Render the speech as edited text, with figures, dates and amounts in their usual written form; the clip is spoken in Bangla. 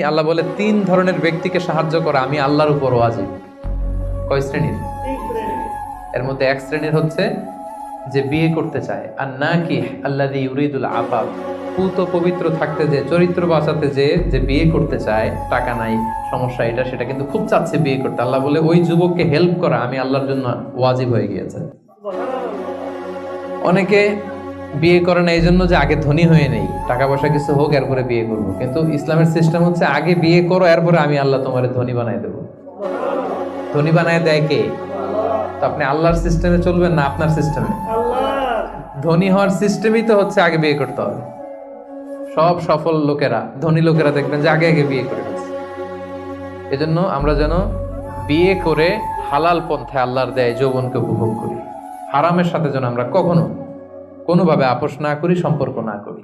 আল্লাহ বলে 3 ধরনের ব্যক্তিকে সাহায্য করা আমি আল্লাহর উপর ওয়াজিব। কয় শ্রেণীর? এর মধ্যে এক শ্রেণীর হচ্ছে যে বিয়ে করতে চায়, আর নাকি আল্লাযী ইউরিদুল আফাফ, পুত পবিত্র থাকতে যে, চরিত্র বাঁচাতে যে বিয়ে করতে চায়, টাকা নাই, সমস্যা এটা সেটা, কিন্তু খুব চাচ্ছে বিয়ে করতে। আল্লাহ বলে ওই যুবককে হেল্প করা আমি আল্লাহর জন্য ওয়াজিব হয়ে গিয়েছে। অনেকে বিয়ে করে না এই জন্য যে আগে ধনী হয়ে নেই, টাকা পয়সা কিছু হোক এরপরে বিয়ে করবো, কিন্তু ইসলামের সিস্টেম হচ্ছে আগে বিয়ে করো, এরপরে আমি আল্লাহ তোমার ধনী বানাই দেবো। ধনী বানায় দেয় কে? তো আপনি আল্লাহর সিস্টেমে চলবেন না আপনার সিস্টেমে? ধনী হওয়ার সিস্টেমই তো হচ্ছে আগে বিয়ে করতে হবে। সব সফল লোকেরা, ধনী লোকেরা দেখবেন যে আগে আগে বিয়ে করে ফেলছে। এজন্য আমরা যেন বিয়ে করে হালাল পন্থায় আল্লাহর দেয় যৌবনকে উপভোগ করি। হারামের সাথে যেন আমরা কখনো কোনোভাবে আপোষ না করি, সম্পর্ক না করি।